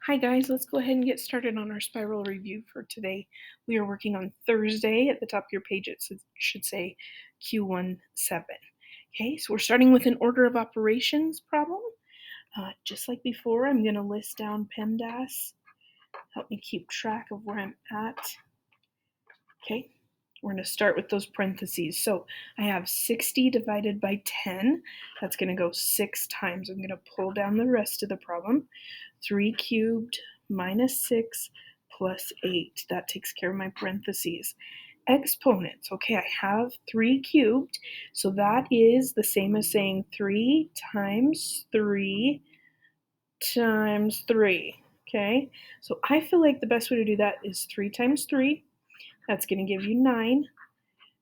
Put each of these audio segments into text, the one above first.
Hi guys, let's go ahead and get started on our spiral review for today. We are working on Thursday. At the top of your page it should say Q17. Okay, so we're starting with an order of operations problem. Just like before, I'm going to list down PEMDAS. Help me keep track of where I'm at. Okay, we're going to start with those parentheses. So I have 60 divided by 10. That's going to go 6 times. I'm going to pull down the rest of the problem. 3 cubed minus 6 plus 8. That takes care of my parentheses. Exponents. Okay, I have 3 cubed, so that is the same as saying 3 times 3 times 3. Okay, so I feel like the best way to do that is 3 times 3. That's going to give you 9.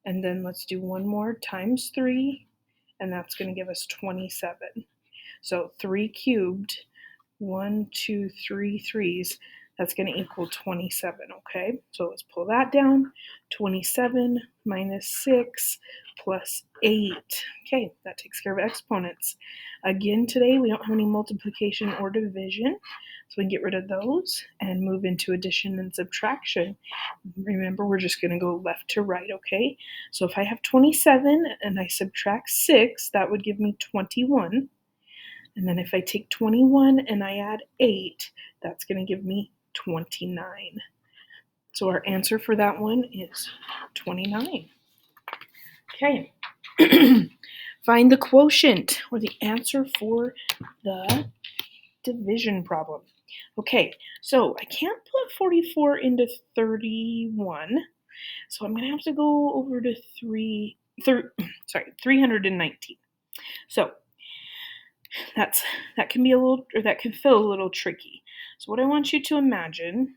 And then let's do one more times 3, and that's going to give us 27. So 3 cubed, 1, 2, 3 threes, that's going to equal 27, okay? So let's pull that down. 27 minus 6 plus 8. Okay, that takes care of exponents. Again, today we don't have any multiplication or division, so we can get rid of those and move into addition and subtraction. Remember, we're just going to go left to right, okay? So if I have 27 and I subtract 6, that would give me 21. And then if I take 21 and I add 8, that's going to give me 29. So our answer for that one is 29. Okay. Find the quotient, or the answer for the division problem. Okay, so I can't put 44 into 31, so I'm going to have to go over to 319. So that can be that can feel a little tricky. So what I want you to imagine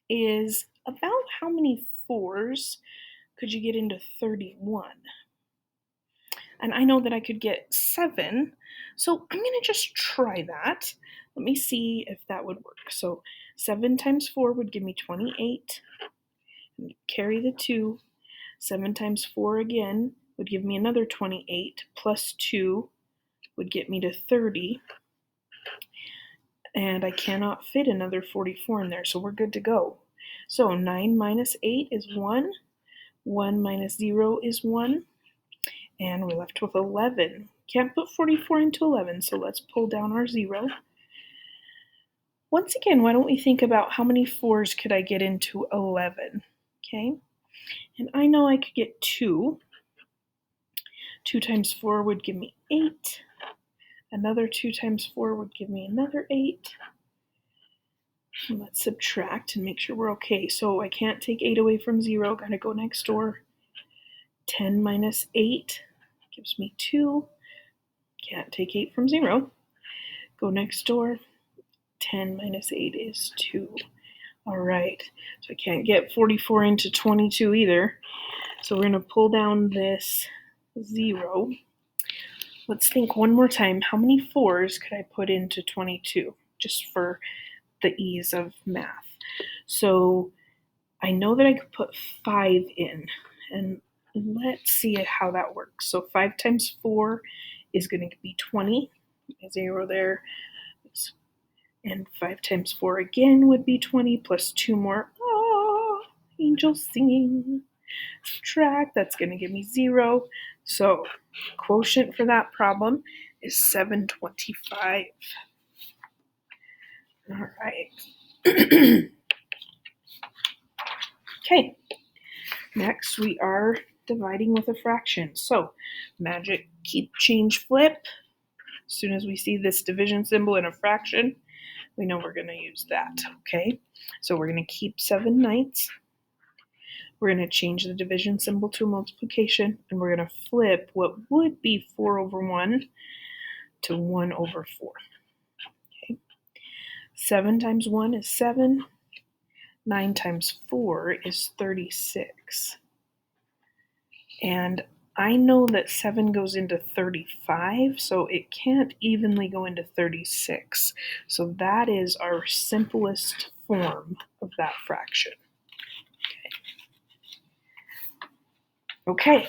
is about how many 4s could you get into 31? And I know that I could get 7, so I'm going to just try that. Let me see if that would work. So 7 times 4 would give me 28. Carry the 2. 7 times 4 again would give me another 28, plus 2 would get me to 30. And I cannot fit another 44 in there, so we're good to go. So 9 minus 8 is 1. 1 minus 0 is 1. And we're left with 11. Can't put 44 into 11, so let's pull down our 0. Once again, why don't we think about how many 4s could I get into 11? Okay, and I know I could get 2. 2 times 4 would give me 8. Another 2 times 4 would give me another 8. Let's subtract and make sure we're okay. So I can't take 8 away from 0. Gotta go next door. 10 minus 8 gives me 2. Can't take 8 from 0. Go next door. 10 minus 8 is 2. All right. So I can't get 44 into 22 either. So we're going to pull down this 0. Let's think one more time. How many 4s could I put into 22? Just for the ease of math. So I know that I could put 5 in, and let's see how that works. So 5 times 4 is going to be 20. 0 there. And 5 times 4 again would be 20, plus 2 more. Oh, angels singing. Subtract, that's going to give me 0. So quotient for that problem is 725. All right. Okay, next we are dividing with a fraction. So magic keep change flip. As soon as we see this division symbol in a fraction, we know we're going to use that, okay? So we're going to keep 7/9. We're going to change the division symbol to a multiplication, and we're going to flip what would be 4 over 1 to 1 over 4. Okay. 7 times 1 is 7. 9 times 4 is 36. And I know that 7 goes into 35, so it can't evenly go into 36. So that is our simplest form of that fraction. Okay,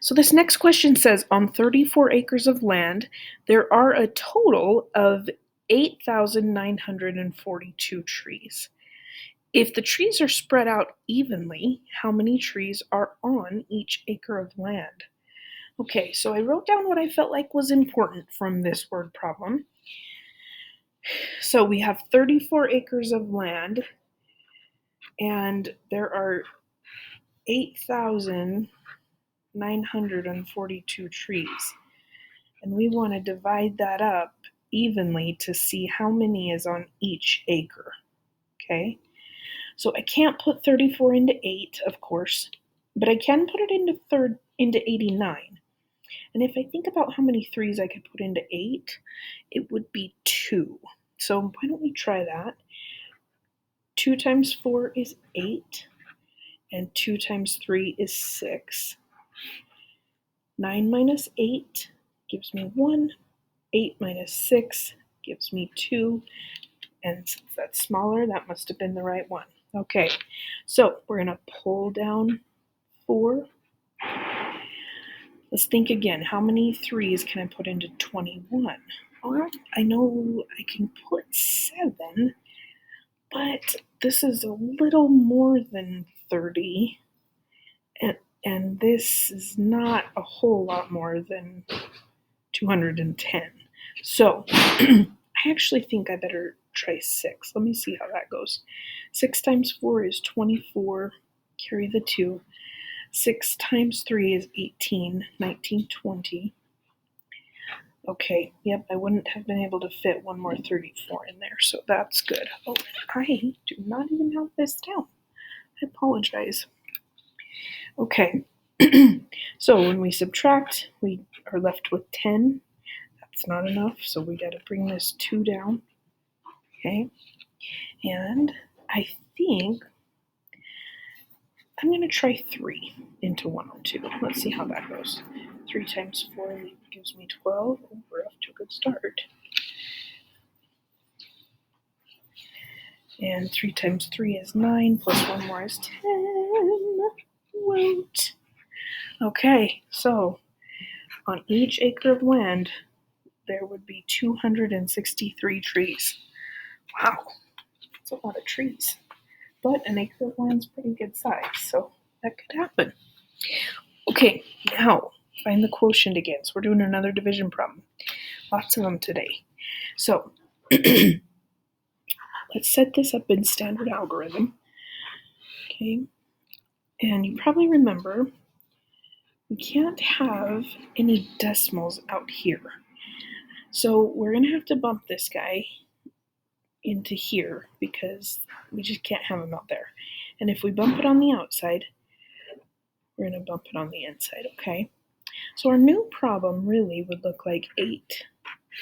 so this next question says, on 34 acres of land, there are a total of 8,942 trees. If the trees are spread out evenly, how many trees are on each acre of land? Okay, so I wrote down what I felt like was important from this word problem. So we have 34 acres of land, and there are 8,942 trees. And we want to divide that up evenly to see how many is on each acre. Okay? So I can't put 34 into 8, of course, but I can put it into 89. And if I think about how many 3's I could put into 8, it would be 2. So why don't we try that? 2 times 4 is 8, and 2 times 3 is 6. 9 minus 8 gives me 1. 8 minus 6 gives me 2. And since that's smaller, that must have been the right one. Okay, so we're going to pull down 4. Let's think again. How many 3's can I put into 21? Well, I know I can put 7, but this is a little more than 30, and this is not a whole lot more than 210. So I actually think I better try 6. Let me see how that goes. 6 times 4 is 24. Carry the 2. 6 times 3 is 18. 19, 20. Okay, yep, I wouldn't have been able to fit one more 34 in there, so that's good. Oh, I do not even have this down. I apologize. Okay, so when we subtract, we are left with 10. That's not enough, so we got to bring this 2 down. Okay, and I think I'm going to try 3 into 102. Let's see how that goes. 3 times 4 gives me 12. Oh, we're off to a good start. And 3 times 3 is 9, plus 1 more is 10. Woot! Okay, so on each acre of land, there would be 263 trees. Wow, that's a lot of trees. But an acre of land's pretty good size, so that could happen. Okay, now find the quotient again. So we're doing another division problem. Lots of them today. So let's set this up in standard algorithm. Okay, and you probably remember we can't have any decimals out here. So we're going to have to bump this guy into here because we just can't have him out there. And if we bump it on the outside, we're going to bump it on the inside, okay? So our new problem really would look like 8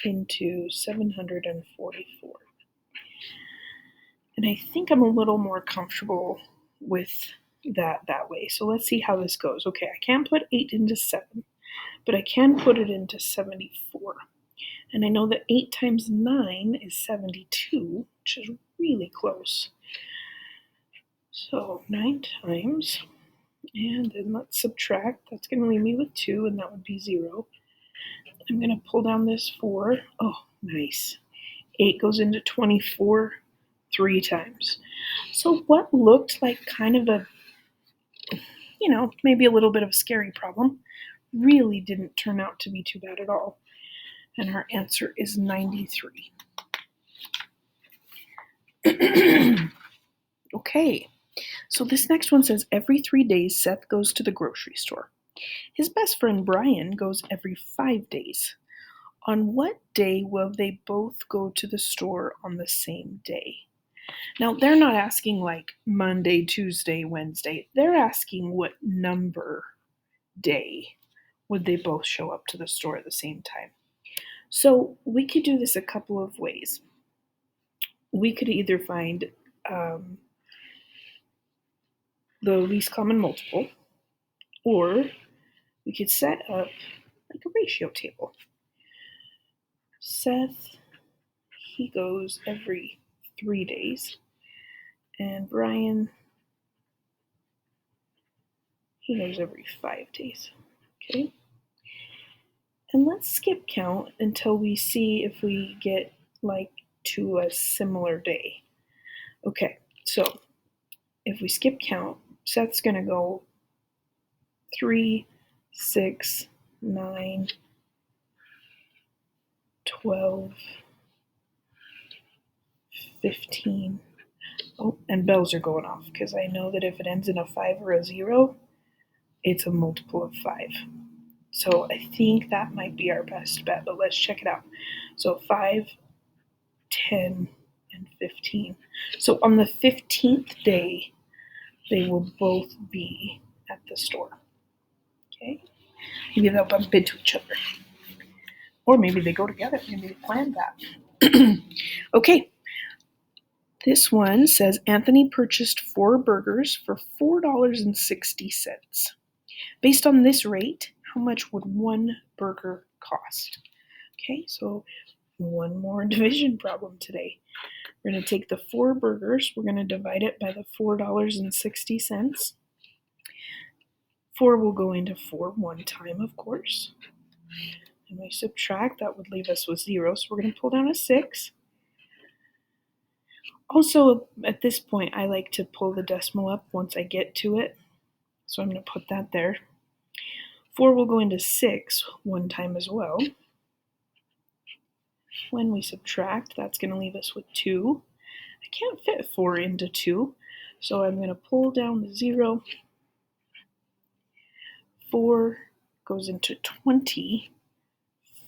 into 744. And I think I'm a little more comfortable with that way. So let's see how this goes. Okay, I can't put 8 into 7, but I can put it into 74. And I know that 8 times 9 is 72, which is really close. So 9 times, and then let's subtract. That's going to leave me with 2, and that would be 0. I'm going to pull down this 4. Oh, nice. 8 goes into 24 3 times. So what looked like kind of a, maybe a little bit of a scary problem really didn't turn out to be too bad at all. And our answer is 93. Okay, so this next one says every 3 days Seth goes to the grocery store. His best friend Brian goes every 5 days. On what day will they both go to the store on the same day? Now, they're not asking like Monday, Tuesday, Wednesday. They're asking what number day would they both show up to the store at the same time. So we could do this a couple of ways. We could either find the least common multiple, or we could set up like a ratio table. Seth, he goes every 3 days, and Brian, he goes every 5 days. Okay? And let's skip count until we see if we get like to a similar day. Okay, so if we skip count, Seth's going to go 3, 6, 9, 12, 15. Oh, and bells are going off because I know that if it ends in a 5 or a 0, it's a multiple of 5. So I think that might be our best bet, but let's check it out. So 5, 10, and 15. So on the 15th day, they will both be at the store. Okay? Maybe they'll bump into each other. Or maybe they go together. Maybe they planned that. Okay. This one says Anthony purchased 4 burgers for $4.60. Based on this rate, how much would 1 burger cost? Okay, so one more division problem today. We're going to take the 4 burgers, we're going to divide it by the $4.60. 4 will go into 4 one time, of course. And we subtract, that would leave us with 0, so we're going to pull down a 6. Also, at this point, I like to pull the decimal up once I get to it, so I'm going to put that there. 4 will go into 6 one time as well. When we subtract, that's going to leave us with 2. I can't fit 4 into 2, so I'm going to pull down the 0. 4 goes into 20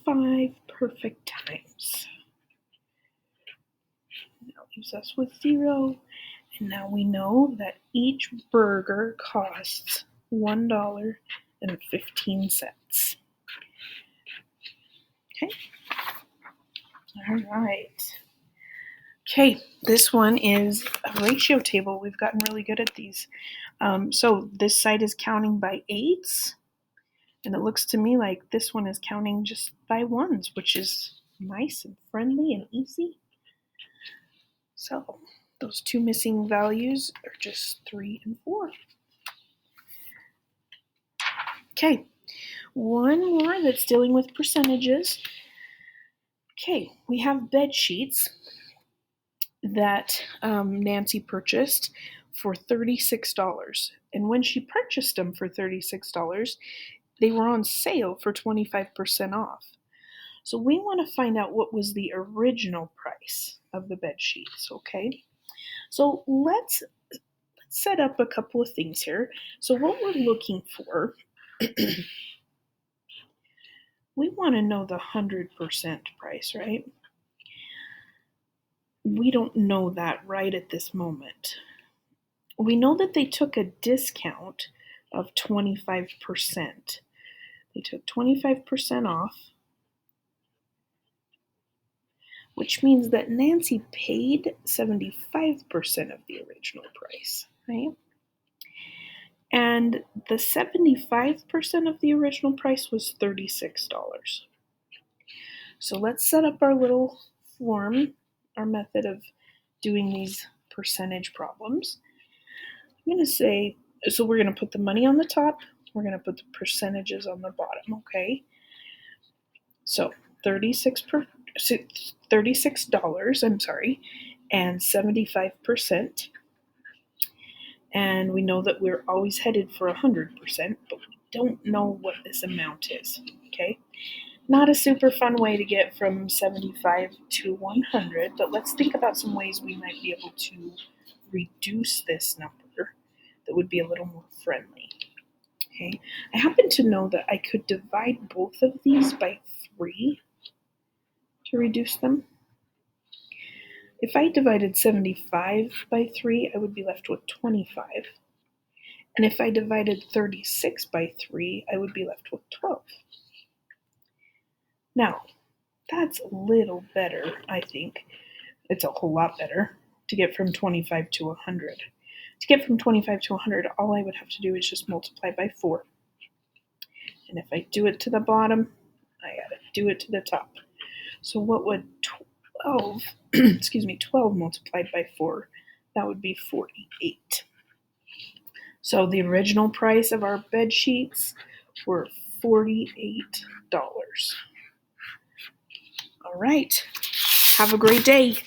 5 perfect times. That leaves us with 0, and now we know that each burger costs $1.15. Okay. All right. Okay, this one is a ratio table. We've gotten really good at these. So this side is counting by 8s, and it looks to me like this one is counting just by 1s, which is nice and friendly and easy. So those 2 missing values are just 3 and 4. Okay, one more that's dealing with percentages. Okay, we have bed sheets that Nancy purchased for $36. And when she purchased them for $36, they were on sale for 25% off. So we want to find out what was the original price of the bed sheets, okay? So let's set up a couple of things here. So what we're looking for, we want to know the 100% price, right? We don't know that right at this moment. We know that they took a discount of 25%. They took 25% off, which means that Nancy paid 75% of the original price, right? And the 75% of the original price was $36. So let's set up our little form, our method of doing these percentage problems. I'm going to say, so we're going to put the money on the top, we're going to put the percentages on the bottom, okay? So $36, and 75%. And we know that we're always headed for 100%, but we don't know what this amount is, okay? Not a super fun way to get from 75 to 100, but let's think about some ways we might be able to reduce this number that would be a little more friendly. Okay, I happen to know that I could divide both of these by 3 to reduce them. If I divided 75 by 3, I would be left with 25. And if I divided 36 by 3, I would be left with 12. Now, that's a little better, I think. It's a whole lot better to get from 25 to 100. To get from 25 to 100, all I would have to do is just multiply by 4. And if I do it to the bottom, I gotta do it to the top. So what would 12, 12 multiplied by 4, that would be 48. So the original price of our bed sheets were $48. All right. Have a great day.